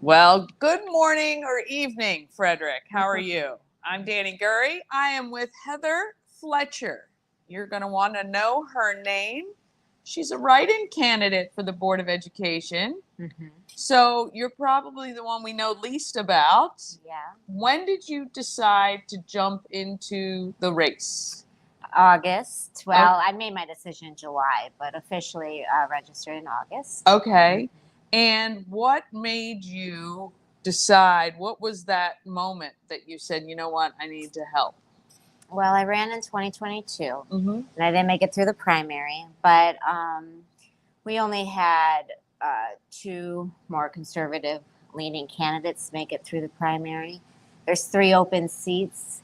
Well, good morning or evening, Frederick. How are you? I'm Danny Gurry. I am with Heather Fletcher. You're going to want to know her name. She's a write-in candidate for the Board of Education. So you're probably the one we know least about. Yeah. When did you decide to jump into the race? August. Well, I made my decision in July, but officially registered in August. Okay. And what made you decide? What was that moment that you said, you know what, I need to help? Well, I ran in 2022, Mm-hmm. and I didn't make it through the primary, but we only had two more conservative-leaning candidates make it through the primary. There's 3 open seats.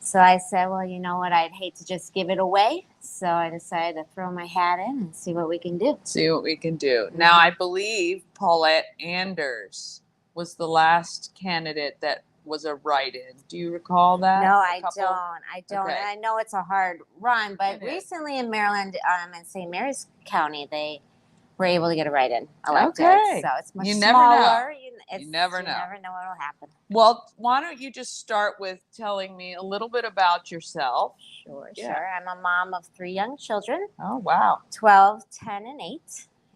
So I said, well, you know what? I'd hate to just give it away. So I decided to throw my hat in and see what we can do. See what we can do. Now, I believe Paulette Anders was the last candidate that was a write-in. Do you recall that? No, I don't. Okay. And I know it's a hard run, but It is. recently in Maryland, in St. Mary's County, they were able to get a write-in elected. Okay. So it's much You never know. smaller. You never know. You never know what will happen. Well, why don't you just start with telling me a little bit about yourself? Sure. I'm a mom of 3 young children, Oh, wow. 12, 10, and 8.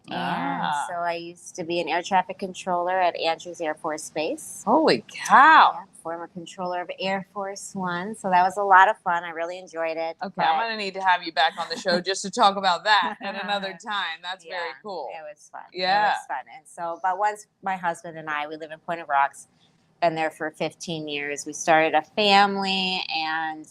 And Ah. so I used to be an air traffic controller at Andrews Air Force Base. Holy cow. Yeah, former controller of Air Force One. So that was a lot of fun. I really enjoyed it. Okay, I'm going to need to have you back on the show just to talk about that at another time. That's very cool. It was fun. Yeah. It was fun. And so, but once my husband and I, we live in Point of Rocks, been there for 15 years. We started a family and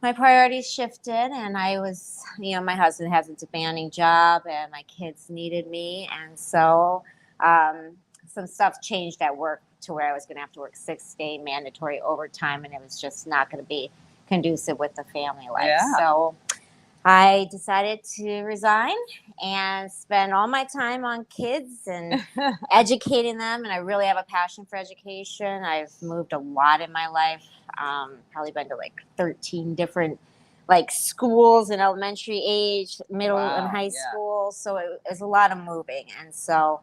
my priorities shifted, and I was, my husband has a demanding job and my kids needed me. And so some stuff changed at work to where I was going to have to work 6-day mandatory overtime, and it was just not going to be conducive with the family life. Yeah. So I decided to resign and spend all my time on kids and educating them. And I really have a passion for education. I've moved a lot in my life. Probably been to like 13 different schools in elementary age, middle and high school. So it was a lot of moving. And so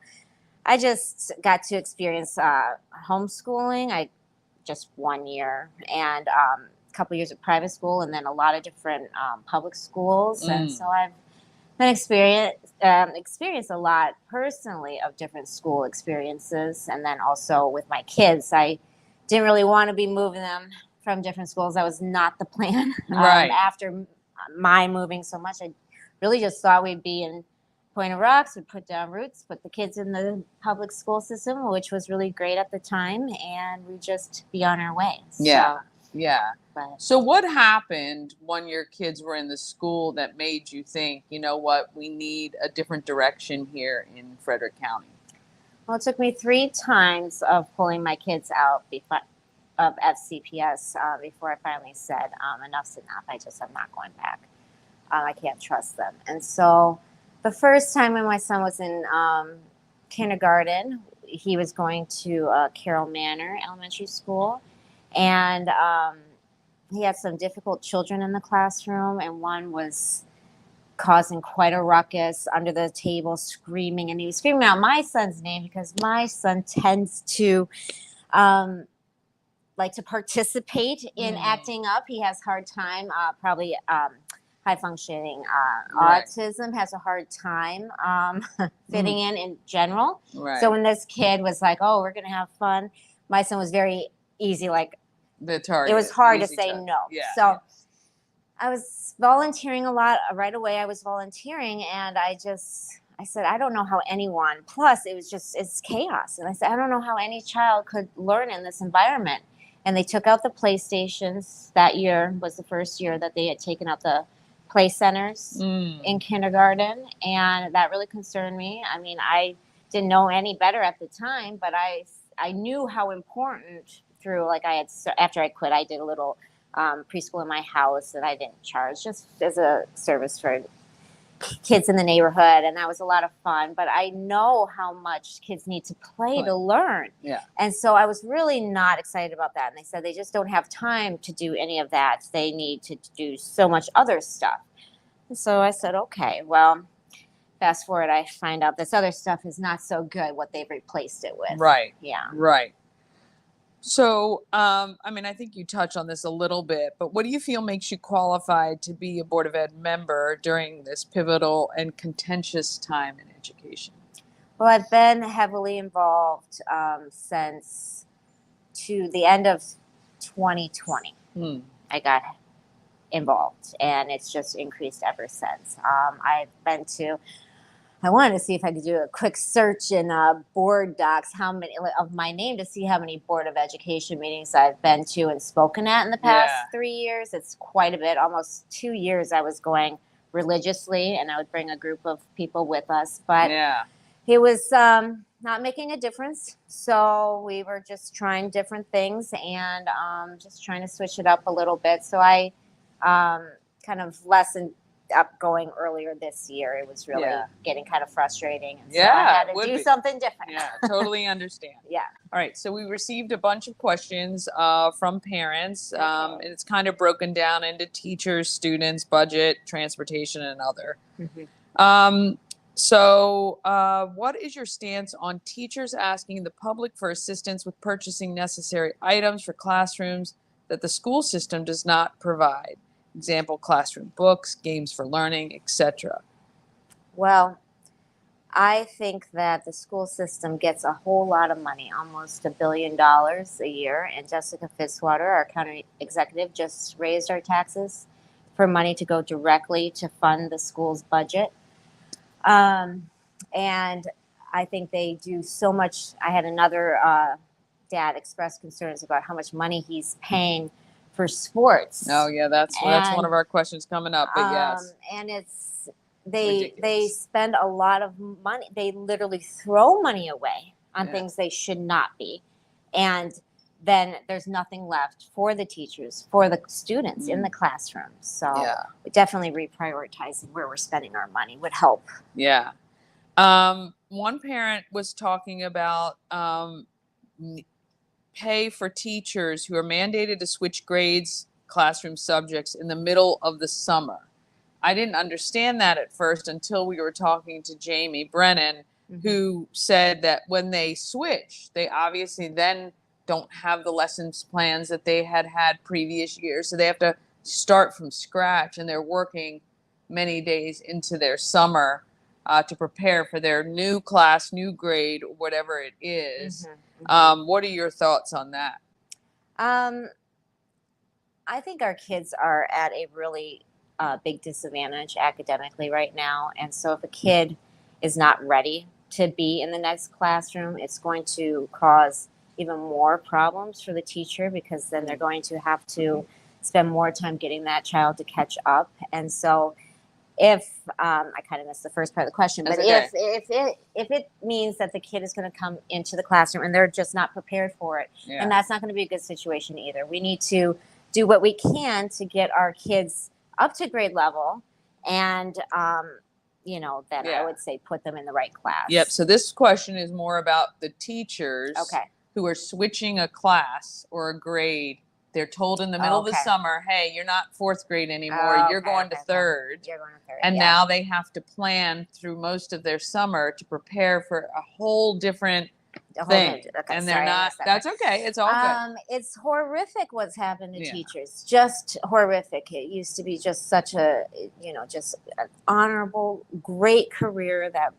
I just got to experience homeschooling. I just 1 year and couple years of private school and then a lot of different public schools. And so I've been experienced a lot personally of different school experiences. And then also with my kids, I didn't really want to be moving them from different schools. That was not the plan. Right. After my moving so much, I really just thought we'd be in Point of Rocks, we'd put down roots, put the kids in the public school system, which was really great at the time, and we'd just be on our way. Yeah. But So what happened when your kids were in the school that made you think, you know what, we need a different direction here in Frederick County? Well, it took me 3 times of pulling my kids out of FCPS before I finally said, enough's enough. I'm not going back. I can't trust them. And so the first time when my son was in kindergarten, he was going to Carroll Manor Elementary School. And he had some difficult children in the classroom, and one was causing quite a ruckus under the table, screaming. And he was screaming out my son's name because my son tends to like to participitting in acting up. He has a hard time, probably high-functioning autism, has a hard time fitting in general. Right. So when this kid was like, oh, we're going to have fun, my son was very easy, the target. It was hard to say target. no. Yeah. So I was volunteering a lot. Right away, I was volunteering, and I said, I don't know how anyone, plus it's chaos. And I said, I don't know how any child could learn in this environment. And they took out the PlayStations. That year was the first year that they had taken out the play centers in kindergarten. And that really concerned me. I mean, I didn't know any better at the time, but I knew how important through, after I quit, I did a little preschool in my house that I didn't charge, just as a service for kids in the neighborhood, and that was a lot of fun. But I know how much kids need to play to learn. Yeah. And so I was really not excited about that. And they said they just don't have time to do any of that. They need to do so much other stuff. And so I said, okay, well, fast forward, I find out this other stuff is not so good, what they've replaced it with. Right. Yeah. Right. So, I mean, I think you touched on this a little bit, but what do you feel makes you qualified to be a Board of Ed member during this pivotal and contentious time in education? Well, I've been heavily involved since to the end of 2020. I got involved, and it's just increased ever since. I wanted to see if I could do a quick search in board docs, how many of my name, to see how many Board of Education meetings I've been to and spoken at in the past 3 years. It's quite a bit. Almost 2 years I was going religiously, and I would bring a group of people with us. But it was not making a difference. So we were just trying different things and just trying to switch it up a little bit. So I kind of lessened up going earlier this year. It was really getting kind of frustrating. And so I had to do something different. Yeah, totally understand. Yeah. All right. So we received a bunch of questions from parents. And it's kind of broken down into teachers, students, budget, transportation, and other. So what is your stance on teachers asking the public for assistance with purchasing necessary items for classrooms that the school system does not provide? Example, classroom books, games for learning, etc. Well, I think that the school system gets a whole lot of money, almost $1 billion a year. And Jessica Fitzwater, our county executive, just raised our taxes for money to go directly to fund the school's budget. And I think they do so much. I had another dad express concerns about how much money he's paying for sports. Oh yeah, that's one of our questions coming up. But yes, and it's they spend a lot of money. They literally throw money away on things they should not be, and then there's nothing left for the teachers, for the students in the classroom. So definitely reprioritizing where we're spending our money would help. Yeah. One parent was talking about pay for teachers who are mandated to switch grades, classroom subjects in the middle of the summer. I didn't understand that at first until we were talking to Jamie Brennan, who said that when they switch, they obviously then don't have the lessons plans that they had previous years. So they have to start from scratch, and they're working many days into their summer to prepare for their new class, new grade, or whatever it is. What are your thoughts on that? I think our kids are at a really big disadvantage academically right now. And so if a kid is not ready to be in the next classroom, it's going to cause even more problems for the teacher, because then they're going to have to spend more time getting that child to catch up. And so if I kind of missed the first part of the question, but if it means that the kid is going to come into the classroom and they're just not prepared for it, and that's not going to be a good situation either. We need to do what we can to get our kids up to grade level, and then I would say put them in the right class. Yep. So this question is more about the teachers who are switching a class or a grade. They're told in the middle of the summer, hey, you're not fourth grade anymore. You're going to third. You're going to third. And now they have to plan through most of their summer to prepare for a whole different thing. And they're not, that's okay. It's all good. It's horrific what's happened to teachers. Just horrific. It used to be just such a, just an honorable, great career that,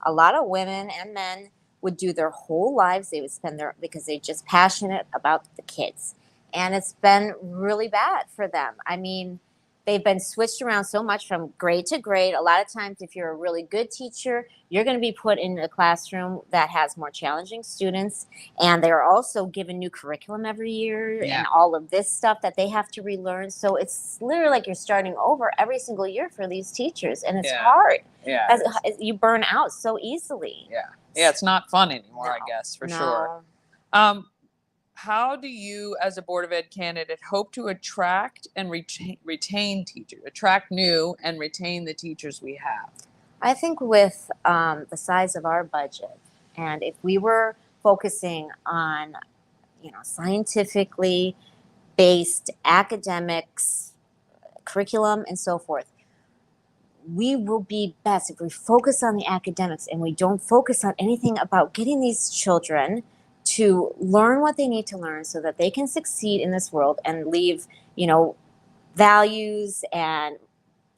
a lot of women and men would do their whole lives. They would spend because they're just passionate about the kids. And it's been really bad for them. I mean, they've been switched around so much from grade to grade. A lot of times, if you're a really good teacher, you're going to be put in a classroom that has more challenging students. And they're also given new curriculum every year and all of this stuff that they have to relearn. So it's literally like you're starting over every single year for these teachers. And it's hard. Yeah. You burn out so easily. Yeah, it's not fun anymore, I guess, for sure. How do you, as a Board of Ed candidate, hope to attract and retain teachers, attract new and retain the teachers we have? I think with the size of our budget, and if we were focusing on, scientifically based academics, curriculum, and so forth, we will be best if we focus on the academics and we don't focus on anything about getting these children to learn what they need to learn so that they can succeed in this world and leave, values and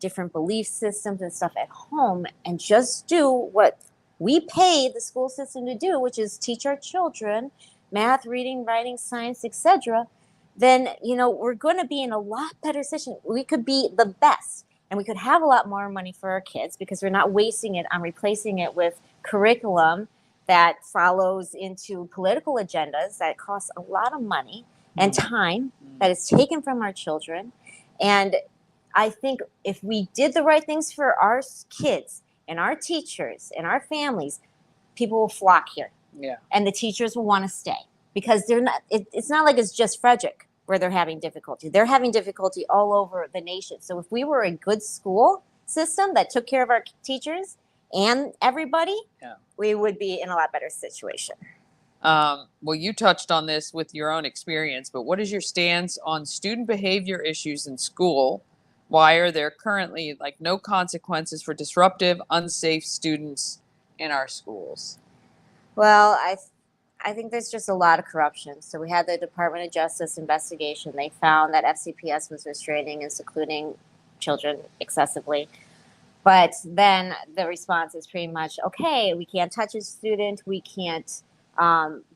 different belief systems and stuff at home and just do what we pay the school system to do, which is teach our children math, reading, writing, science, etc., then, we're going to be in a lot better position. We could be the best and we could have a lot more money for our kids because we're not wasting it on replacing it with curriculum that follows into political agendas that costs a lot of money and time that is taken from our children. And I think if we did the right things for our kids and our teachers and our families, people will flock here. Yeah. And the teachers will want to stay because they're not. It's not like it's just Frederick where they're having difficulty. They're having difficulty all over the nation. So if we were a good school system that took care of our teachers and everybody, we would be in a lot better situation. Well, you touched on this with your own experience, but what is your stance on student behavior issues in school? Why are there currently no consequences for disruptive, unsafe students in our schools? Well, I think there's just a lot of corruption. So we had the Department of Justice investigation. They found that FCPS was restraining and secluding children excessively. But then the response is pretty much, okay, we can't touch a student. We can't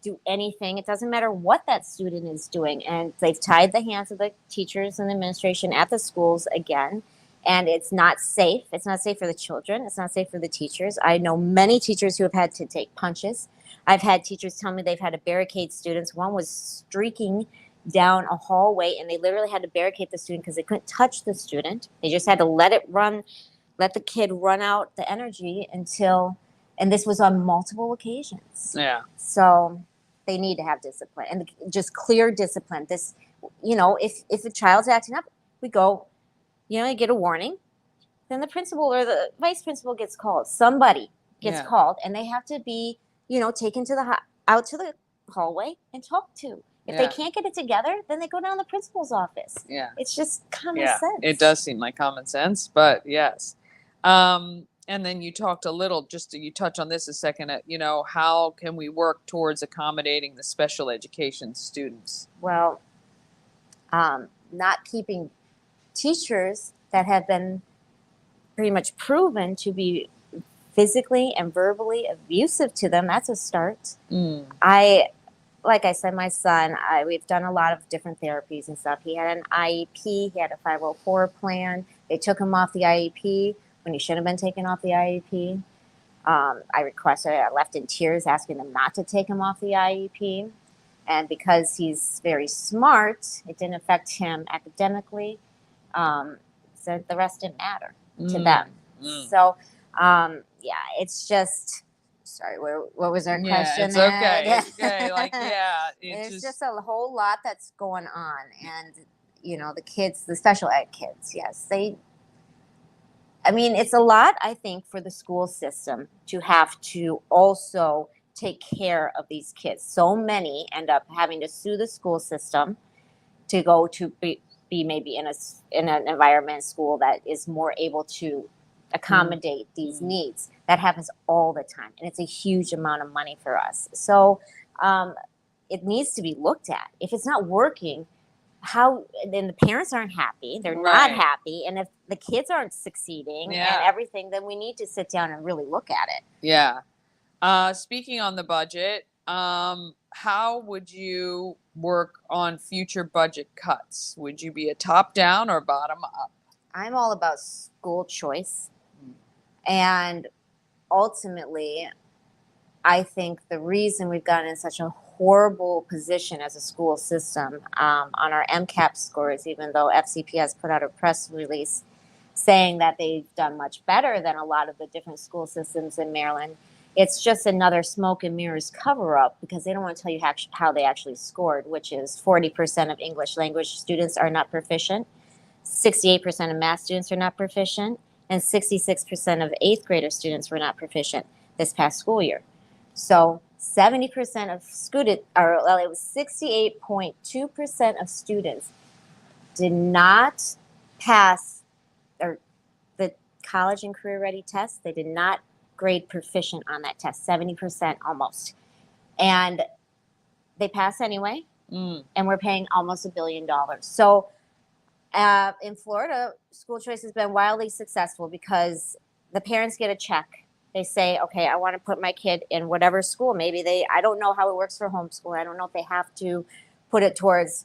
do anything. It doesn't matter what that student is doing. And they've tied the hands of the teachers and the administration at the schools again. And it's not safe. It's not safe for the children. It's not safe for the teachers. I know many teachers who have had to take punches. I've had teachers tell me they've had to barricade students. One was streaking down a hallway, and they literally had to barricade the student because they couldn't touch the student. They just had to let the kid run out the energy until, and this was on multiple occasions. Yeah. So they need to have discipline and just clear discipline. This, if a child's acting up, we go, you get a warning, then the principal or the vice principal gets called. Somebody gets called, and they have to be, taken to out to the hallway and talked to. If they can't get it together, then they go down to the principal's office. Yeah. It's just common sense. It does seem like common sense, but yes. And then you talked a little, you touch on this a second, how can we work towards accommodating the special education students? Well, not keeping teachers that have been pretty much proven to be physically and verbally abusive to them, that's a start. Like I said, my son, we've done a lot of different therapies and stuff. He had an IEP. He had a 504 plan. They took him off the IEP when he shouldn't have been taken off the IEP. I left in tears asking them not to take him off the IEP. And because he's very smart, it didn't affect him academically. So the rest didn't matter to them. So, it's just... Sorry, what was our question? It's okay. It's okay. It's just a whole lot that's going on. And, the kids, the special ed kids, yes, it's a lot, I think, for the school system to have to also take care of these kids. So many end up having to sue the school system to go to be maybe in an environment, school that is more able to accommodate these needs. That happens all the time, and it's a huge amount of money for us. So it needs to be looked at. If it's not working, then the parents aren't happy, they're not happy, and if the kids aren't succeeding and everything, then we need to sit down and really look at it. Speaking on the budget, how would you work on future budget cuts? Would you be a top down or bottom up? I'm all about school choice. And ultimately, I think the reason we've gotten in such a horrible position as a school system on our MCAP scores, even though FCPS put out a press release saying that they've done much better than a lot of the different school systems in Maryland, it's just another smoke and mirrors cover-up because they don't want to tell you how they actually scored, which is 40% of English language students are not proficient, 68% of math students are not proficient, and 66% of 8th grader students were not proficient this past school year. So 70% of students, it was 68.2% of students did not pass or the college and career ready test. They did not grade proficient on that test, 70% almost. And they pass anyway, and we're paying almost $1 billion. So in Florida, school choice has been wildly successful because the parents get a check. They say, okay, I want to put my kid in whatever school. Maybe I don't know how it works for homeschool. I don't know if they have to put it towards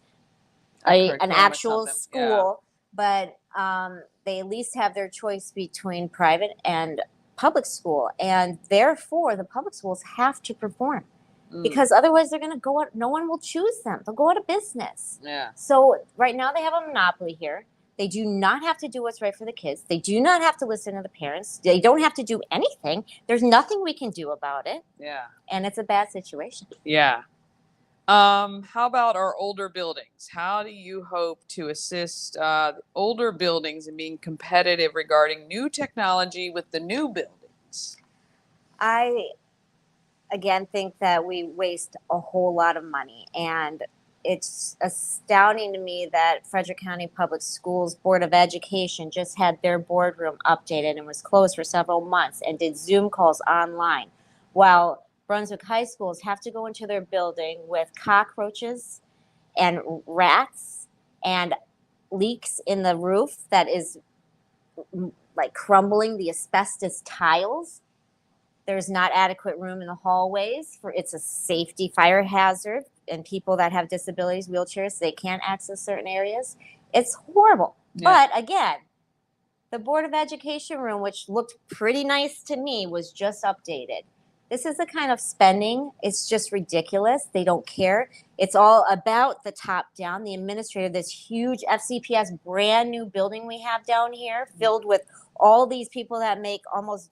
an actual school, but they at least have their choice between private and public school. And therefore, the public schools have to perform because otherwise they're going to go out. No one will choose them. They'll go out of business. Yeah. So right now they have a monopoly here. They do not have to do what's right for the kids. They do not have to listen to the parents. They don't have to do anything. There's nothing we can do about it. Yeah. And it's a bad situation. Yeah. How about our older buildings? How do you hope to assist older buildings in being competitive regarding new technology with the new buildings? I, again, think that we waste a whole lot of money. And it's astounding to me that Frederick County Public Schools Board of Education just had their boardroom updated and was closed for several months and did Zoom calls online, while Brunswick high schools have to go into their building with cockroaches and rats and leaks in the roof that is like crumbling the asbestos tiles. There's not adequate room in the hallways it's a safety fire hazard, and people that have disabilities, wheelchairs, they can't access certain areas. It's horrible. Yeah. But again, the Board of Education room, which looked pretty nice to me, was just updated. This is the kind of spending, it's just ridiculous. They don't care. It's all about the top down. The administrator, this huge FCPS brand new building we have down here, filled with all these people that make almost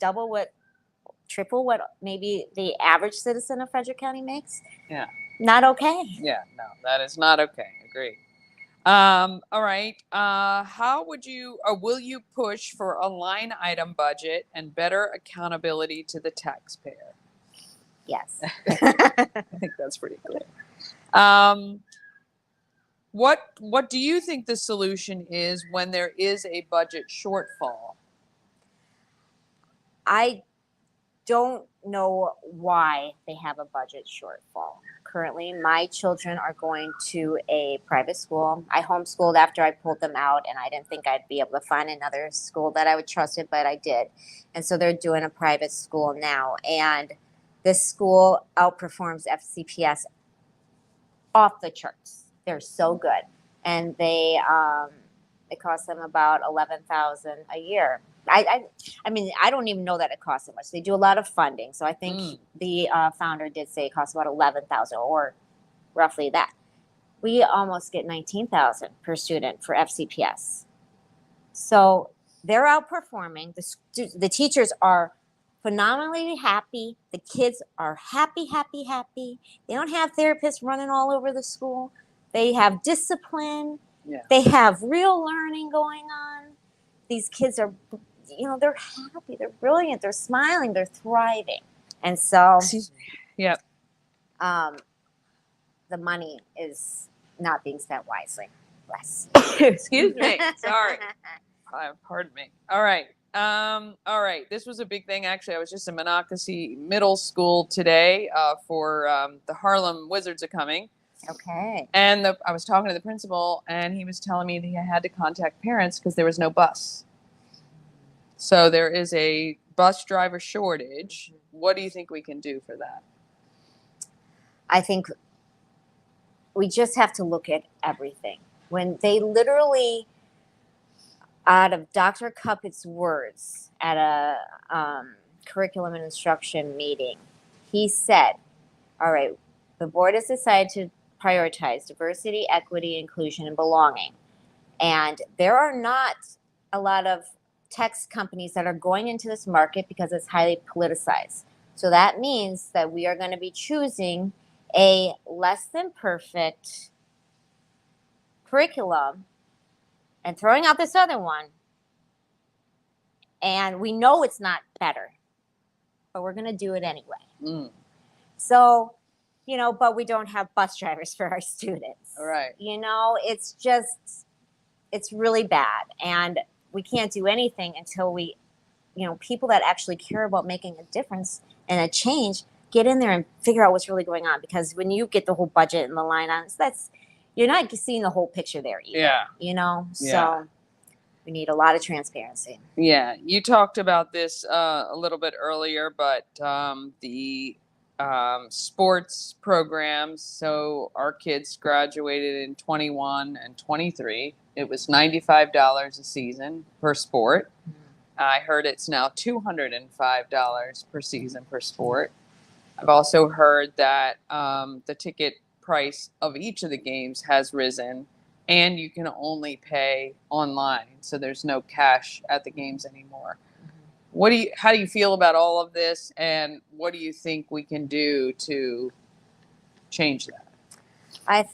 triple what maybe the average citizen of Frederick County makes. Yeah. Not okay. Yeah, no, that is not okay. Agreed. All right. How would you, or will you push for a line item budget and better accountability to the taxpayer? Yes. I think that's pretty clear. What do you think the solution is when there is a budget shortfall? I don't know why they have a budget shortfall. Currently, my children are going to a private school. I homeschooled after I pulled them out, and I didn't think I'd be able to find another school that I would trust it, but I did. And so they're doing a private school now. And this school outperforms FCPS off the charts. They're so good. And it costs them about $11,000 a year. I mean, I don't even know that it costs so much. They do a lot of funding. So I think the founder did say it costs about $11,000 or roughly that. We almost get $19,000 per student for FCPS. So they're outperforming. The teachers are phenomenally happy. The kids are happy, happy, happy. They don't have therapists running all over the school. They have discipline. Yeah. They have real learning going on. These kids are, they're happy, they're brilliant, they're smiling, they're thriving. And so, yeah, the money is not being spent wisely. Bless. Excuse me. Sorry. Pardon me. All right. All right. This was a big thing. Actually, I was just in Monocacy Middle School today for the Harlem Wizards are coming. Okay. And I was talking to the principal, and he was telling me that he had to contact parents because there was no bus. So there is a bus driver shortage. What do you think we can do for that? I think we just have to look at everything. When they literally, out of Dr. Cuppett's words at a curriculum and instruction meeting, he said, all right, the board has decided to prioritize diversity, equity, inclusion, and belonging. And there are not a lot of tech companies that are going into this market because it's highly politicized. So that means that we are going to be choosing a less than perfect curriculum and throwing out this other one. And we know it's not better, but we're going to do it anyway. So, but we don't have bus drivers for our students. All right. It's really bad. And we can't do anything until we people that actually care about making a difference and a change get in there and figure out what's really going on. Because when you get the whole budget and the line on, you're not seeing the whole picture there either. Yeah. So we need a lot of transparency. Yeah, you talked about this a little bit earlier, but the sports programs. So our kids graduated in 21 and 23. It was $95 a season per sport. I heard it's now $205 per season per sport. I've also heard that the ticket price of each of the games has risen, and you can only pay online, so there's no cash at the games anymore. How do you feel about all of this, and what do you think we can do to change that? I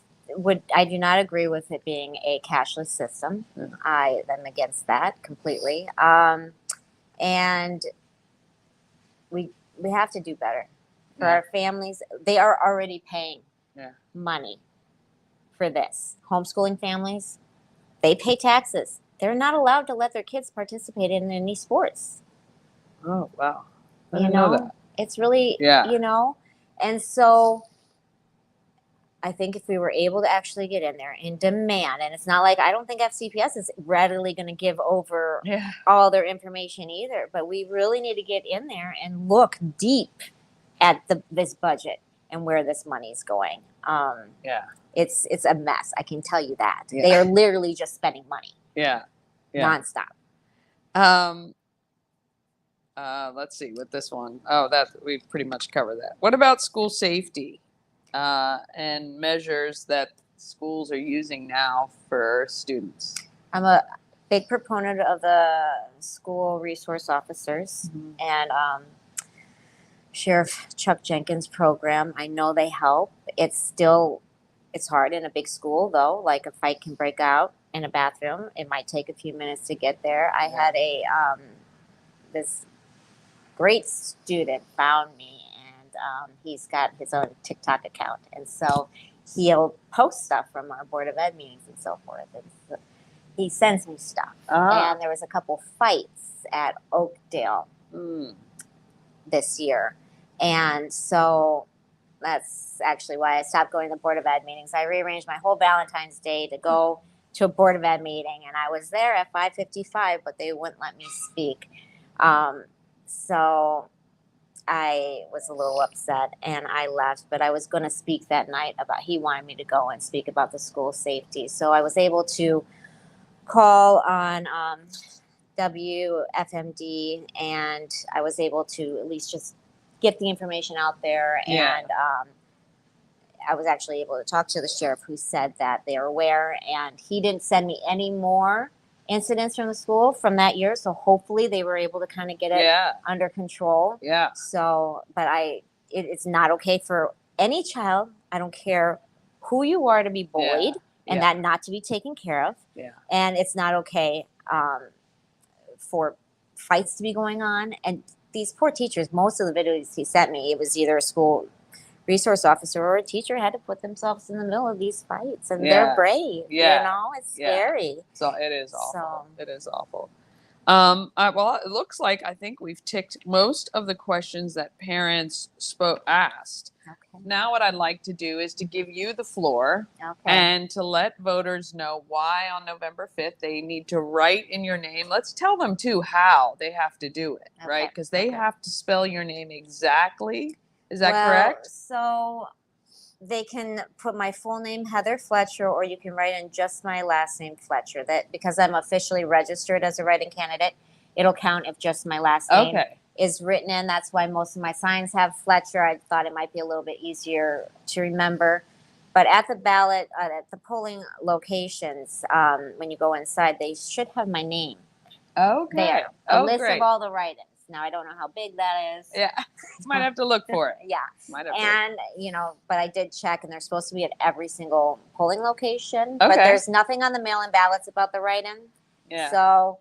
do not agree with it being a cashless system. Yeah. I am against that completely. And we have to do better for our families. They are already paying money for this. Homeschooling families, they pay taxes. They're not allowed to let their kids participate in any sports. Oh, wow. I didn't know that. It's really, and so I think if we were able to actually get in there and demand, and it's not like, I don't think FCPS is readily going to give over all their information either, but we really need to get in there and look deep at this budget and where this money is going. It's a mess. I can tell you that. They are literally just spending money. Nonstop. Let's see with this one. Oh, that we've pretty much covered that. What about school safety and measures that schools are using now for students? I'm a big proponent of the school resource officers and Sheriff Chuck Jenkins' program. I know they help. It's hard in a big school, though. Like, a fight can break out in a bathroom. It might take a few minutes to get there. I had this great student found me, and he's got his own TikTok account, and so he'll post stuff from our Board of Ed meetings and so forth. And so he sends me stuff. And there was a couple fights at Oakdale this year, and so that's actually why I stopped going to the Board of Ed meetings. I rearranged my whole Valentine's Day to go to a Board of Ed meeting, and I was there at 5:55, but they wouldn't let me speak. So I was a little upset and I left, but I was going to speak that night he wanted me to go and speak about the school safety. So I was able to call on WFMD, and I was able to at least just get the information out there. And I was actually able to talk to the sheriff, who said that they are aware, and he didn't send me any more incidents from the school from that year. So hopefully they were able to kind of get it under control. So, but it's not okay for any child. I don't care who you are, to be bullied and that not to be taken care of. And it's not okay for fights to be going on. And these poor teachers, most of the videos he sent me, it was either a school resource officer or a teacher had to put themselves in the middle of these fights, and they're brave. It's scary. So it is awful. It is awful. Well, it looks like I think we've ticked most of the questions that parents asked. Now what I'd like to do is to give you the floor and to let voters know why on November 5th they need to write in your name. Let's tell them too how they have to do it, right? Because they have to spell your name exactly. Is that correct? So they can put my full name, Heather Fletcher, or you can write in just my last name, Fletcher. That, because I'm officially registered as a write-in candidate, it'll count if just my last name is written in. That's why most of my signs have Fletcher. I thought it might be a little bit easier to remember. But at the ballot, at the polling locations, when you go inside, they should have my name. There. A list of all the write-ins. Now, I don't know how big that is. Might have to look for it. And, but I did check, and they're supposed to be at every single polling location. But there's nothing on the mail-in ballots about the write-in. So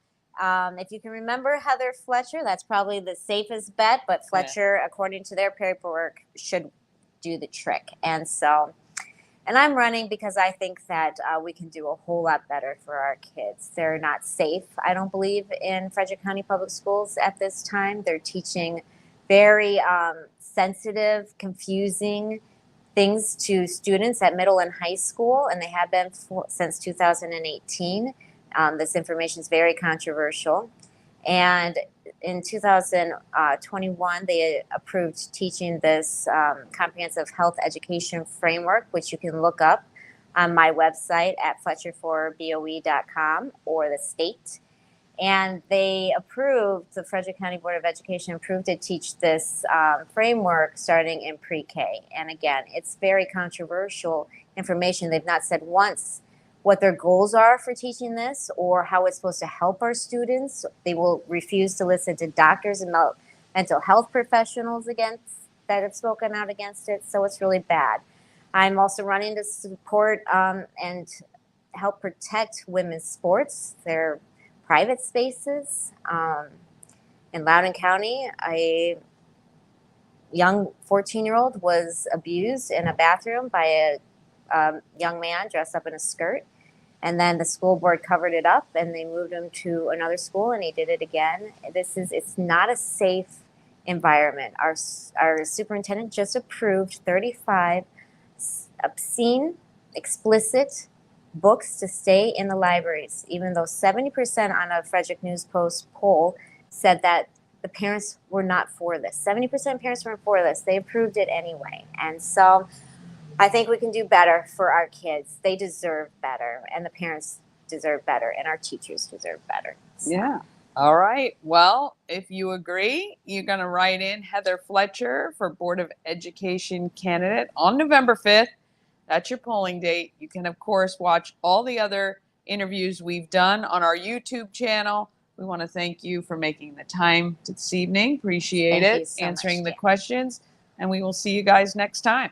if you can remember Heather Fletcher, that's probably the safest bet. But Fletcher, according to their paperwork, should do the trick. And so And I'm running because I think that we can do a whole lot better for our kids. They're not safe, I don't believe, in Frederick County Public Schools at this time. They're teaching very sensitive, confusing things to students at middle and high school, and they have been since 2018. This information is very controversial. And in 2021, they approved teaching this comprehensive health education framework, which you can look up on my website at fletcher4boe.com or the state. And they approved, the Frederick County Board of Education approved to teach this framework starting in pre-K. And again, it's very controversial information. They've not said once what their goals are for teaching this or how it's supposed to help our students. They will refuse to listen to doctors and mental health professionals that have spoken out against it. So it's really bad. I'm also running to support and help protect women's sports, their private spaces. In Loudoun County, a young 14-year-old was abused in a bathroom by a young man dressed up in a skirt. And then the school board covered it up and they moved him to another school and he did it again. It's not a safe environment. Our superintendent just approved 35 obscene, explicit books to stay in the libraries, even though 70% on a Frederick News Post poll said that the parents were not for this. 70% of parents weren't for this. They approved it anyway. And so I think we can do better for our kids. They deserve better, and the parents deserve better, and our teachers deserve better. So. Yeah. All right. Well, if you agree, you're going to write in Heather Fletcher for Board of Education candidate on November 5th. That's your polling date. You can, of course, watch all the other interviews we've done on our YouTube channel. We want to thank you for making the time this evening. Appreciate it. Thank you so answering much, the questions. And we will see you guys next time.